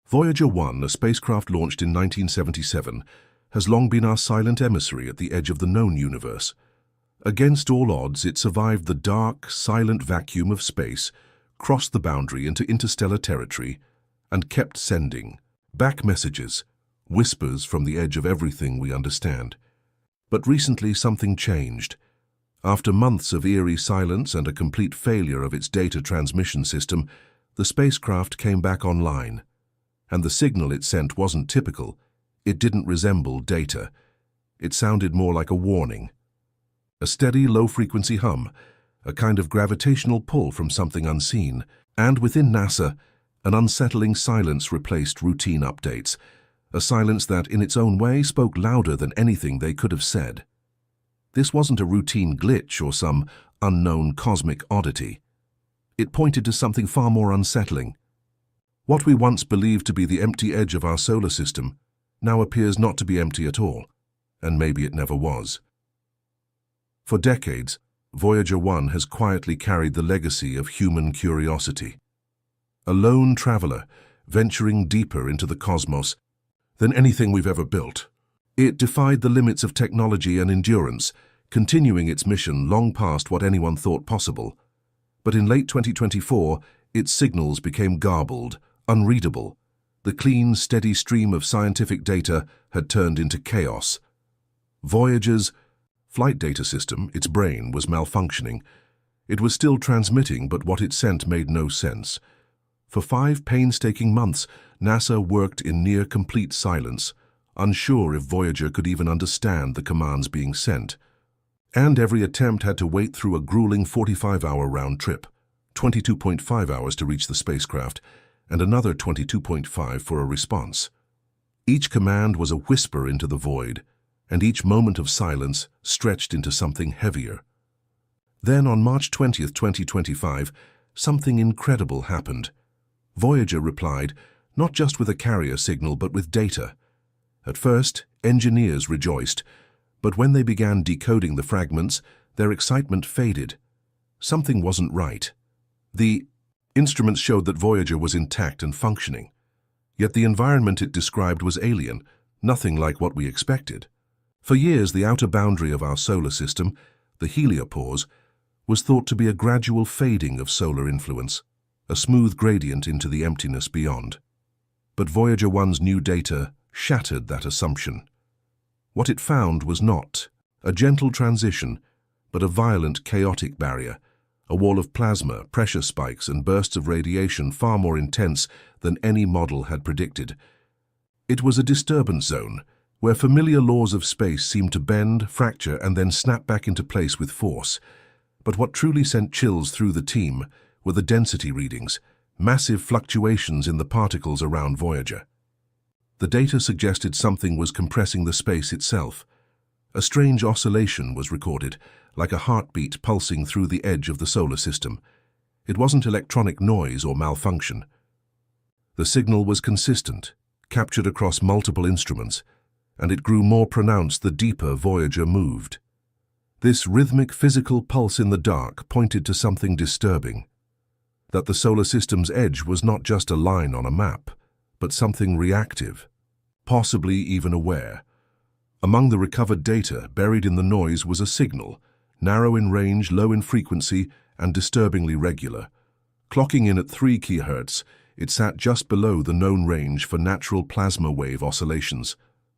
Voyager 1, a spacecraft launched in 1977, has long been our silent emissary at the edge of the known universe. Against all odds, it survived the dark, silent vacuum of space, crossed the boundary into interstellar territory, and kept sending back messages, whispers from the edge of everything we understand. But recently something changed. After months of eerie silence and a complete failure of its data transmission system, the spacecraft came back online. And the signal it sent wasn't typical. It didn't resemble data. It sounded more like a warning. A steady, low-frequency hum, a kind of gravitational pull from something unseen. And within NASA, an unsettling silence replaced routine updates, a silence that, in its own way, spoke louder than anything they could have said. This wasn't a routine glitch or some unknown cosmic oddity. It pointed to something far more unsettling. What we once believed to be the empty edge of our solar system now appears not to be empty at all, and maybe it never was. For decades, Voyager 1 has quietly carried the legacy of human curiosity. A lone traveler, venturing deeper into the cosmos than anything we've ever built. It defied the limits of technology and endurance, continuing its mission long past what anyone thought possible. But in late 2024, its signals became garbled, unreadable. The clean, steady stream of scientific data had turned into chaos. Voyager's flight data system, its brain, was malfunctioning. It was still transmitting, but what it sent made no sense. For 5 painstaking months, NASA worked in near-complete silence, unsure if Voyager could even understand the commands being sent. And every attempt had to wait through a grueling 45-hour round trip, 22.5 hours to reach the spacecraft, and another 22.5 for a response. Each command was a whisper into the void, and each moment of silence stretched into something heavier. Then, on March 20th, 2025, something incredible happened. Voyager replied, not just with a carrier signal, but with data. At first, engineers rejoiced, but when they began decoding the fragments, their excitement faded. Something wasn't right. The instruments showed that Voyager was intact and functioning. Yet the environment it described was alien, nothing like what we expected. For years, the outer boundary of our solar system, the heliopause, was thought to be a gradual fading of solar influence, a smooth gradient into the emptiness beyond. But Voyager 1's new data shattered that assumption. What it found was not a gentle transition, but a violent, chaotic barrier, a wall of plasma, pressure spikes, and bursts of radiation far more intense than any model had predicted. It was a disturbance zone, where familiar laws of space seemed to bend, fracture, and then snap back into place with force. But what truly sent chills through the team were the density readings, massive fluctuations in the particles around Voyager. The data suggested something was compressing the space itself. A strange oscillation was recorded, like a heartbeat pulsing through the edge of the solar system. It wasn't electronic noise or malfunction. The signal was consistent, captured across multiple instruments, and it grew more pronounced the deeper Voyager moved. This rhythmic physical pulse in the dark pointed to something disturbing. That the solar system's edge was not just a line on a map, but something reactive, possibly even aware. Among the recovered data, buried in the noise, was a signal, narrow in range, low in frequency, and disturbingly regular. Clocking in at 3 kHz, it sat just below the known range for natural plasma wave oscillations.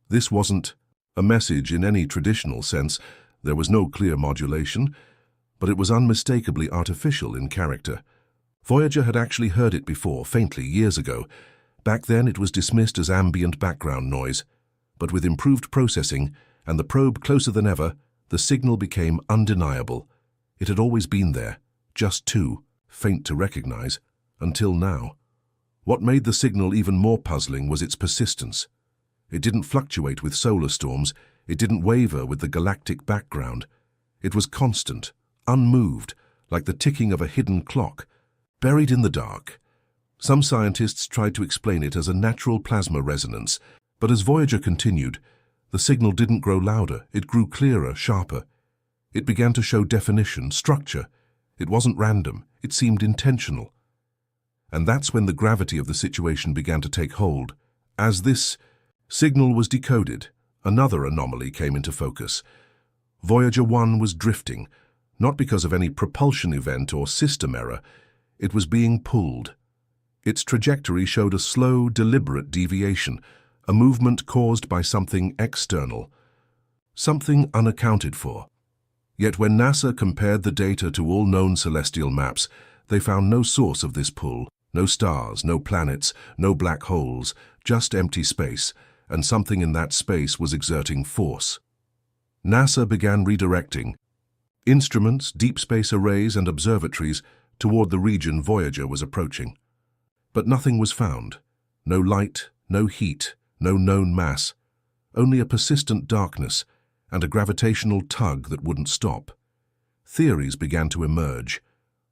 This wasn't a message in any traditional sense. There was no clear modulation, but it was unmistakably artificial in character. Voyager had actually heard it before, faintly, years ago. Back then it was dismissed as ambient background noise, but with improved processing and the probe closer than ever, the signal became undeniable. It had always been there, just too faint to recognize, until now. What made the signal even more puzzling was its persistence. It didn't fluctuate with solar storms, it didn't waver with the galactic background. It was constant, unmoved, like the ticking of a hidden clock, buried in the dark. Some scientists tried to explain it as a natural plasma resonance, but as Voyager continued, the signal didn't grow louder, it grew clearer, sharper. It began to show definition, structure. It wasn't random, it seemed intentional. And that's when the gravity of the situation began to take hold. As this signal was decoded, another anomaly came into focus. Voyager 1 was drifting, not because of any propulsion event or system error. It was being pulled. Its trajectory showed a slow, deliberate deviation, a movement caused by something external, something unaccounted for. Yet when NASA compared the data to all known celestial maps, they found no source of this pull, no stars, no planets, no black holes, just empty space, and something in that space was exerting force. NASA began redirecting instruments, deep space arrays, and observatories toward the region Voyager was approaching. But nothing was found. No light, no heat, no known mass, only a persistent darkness and a gravitational tug that wouldn't stop. Theories began to emerge.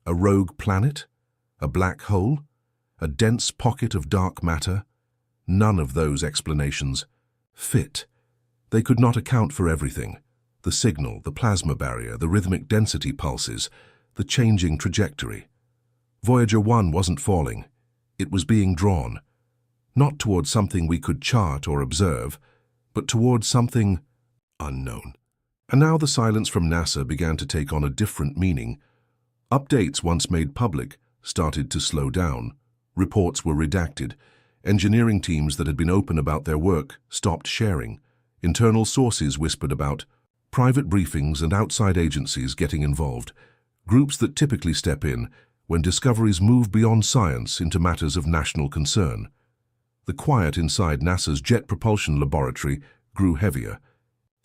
A rogue planet? A black hole? A dense pocket of dark matter? None of those explanations fit. They could not account for everything. The signal, the plasma barrier, the rhythmic density pulses, the changing trajectory. Voyager 1 wasn't falling. It was being drawn, not towards something we could chart or observe, but towards something unknown. And now the silence from NASA began to take on a different meaning. Updates once made public started to slow down. Reports were redacted. Engineering teams that had been open about their work stopped sharing. Internal sources whispered about private briefings and outside agencies getting involved, groups that typically step in when discoveries move beyond science into matters of national concern. The quiet inside NASA's Jet Propulsion Laboratory grew heavier.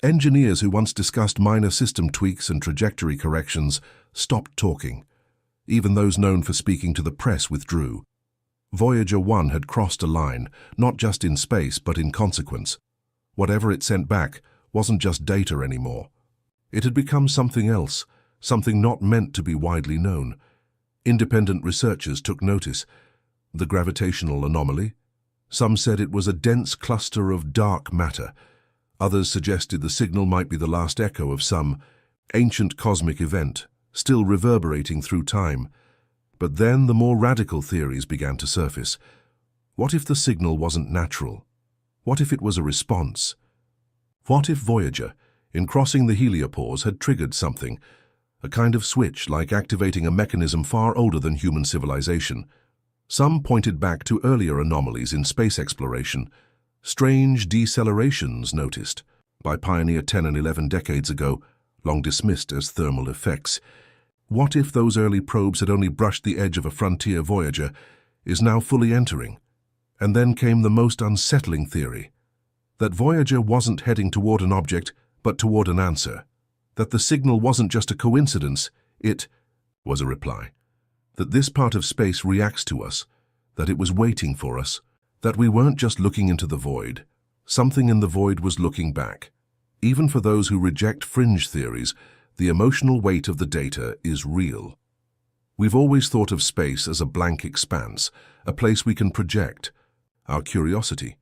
Engineers who once discussed minor system tweaks and trajectory corrections stopped talking. Even those known for speaking to the press withdrew. Voyager 1 had crossed a line, not just in space but in consequence. Whatever it sent back wasn't just data anymore. It had become something else, something not meant to be widely known. Independent researchers took notice. The gravitational anomaly? Some said it was a dense cluster of dark matter. Others suggested the signal might be the last echo of some ancient cosmic event, still reverberating through time. But then the more radical theories began to surface. What if the signal wasn't natural? What if it was a response? What if Voyager, in crossing the heliopause, had triggered something, a kind of switch like activating a mechanism far older than human civilization? Some pointed back to earlier anomalies in space exploration, strange decelerations noticed by Pioneer 10 and 11 decades ago, long dismissed as thermal effects. What if those early probes had only brushed the edge of a frontier Voyager is now fully entering? And then came the most unsettling theory, that Voyager wasn't heading toward an object, but toward an answer. That the signal wasn't just a coincidence, it was a reply. That this part of space reacts to us, that it was waiting for us, that we weren't just looking into the void. Something in the void was looking back. Even for those who reject fringe theories, the emotional weight of the data is real. We've always thought of space as a blank expanse, a place we can project our curiosity.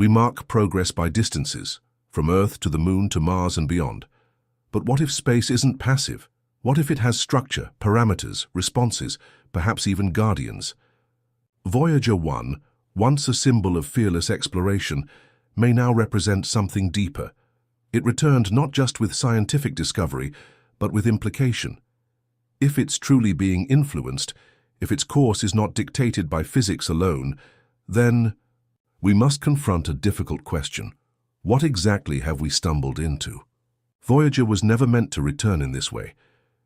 We mark progress by distances, from Earth to the Moon to Mars and beyond. But what if space isn't passive? What if it has structure, parameters, responses, perhaps even guardians? Voyager 1, once a symbol of fearless exploration, may now represent something deeper. It returned not just with scientific discovery, but with implication. If it's truly being influenced, if its course is not dictated by physics alone, then we must confront a difficult question. What exactly have we stumbled into? Voyager was never meant to return in this way.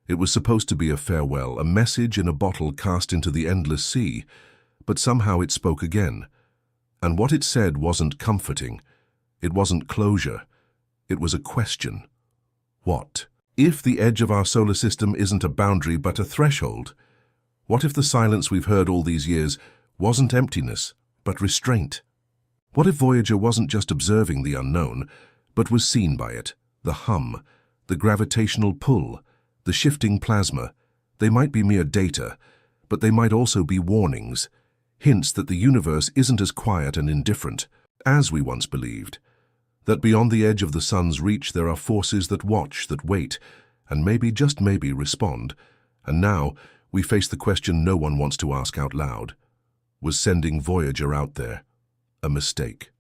It was supposed to be a farewell, a message in a bottle cast into the endless sea, but somehow it spoke again. And what it said wasn't comforting. It wasn't closure. It was a question. What if the edge of our solar system isn't a boundary but a threshold? What if the silence we've heard all these years wasn't emptiness, but restraint? What if Voyager wasn't just observing the unknown, but was seen by it? The hum, the gravitational pull, the shifting plasma. They might be mere data, but they might also be warnings, hints that the universe isn't as quiet and indifferent as we once believed. That beyond the edge of the sun's reach there are forces that watch, that wait, and maybe, just maybe, respond. And now we face the question no one wants to ask out loud. was sending Voyager out there. A mistake.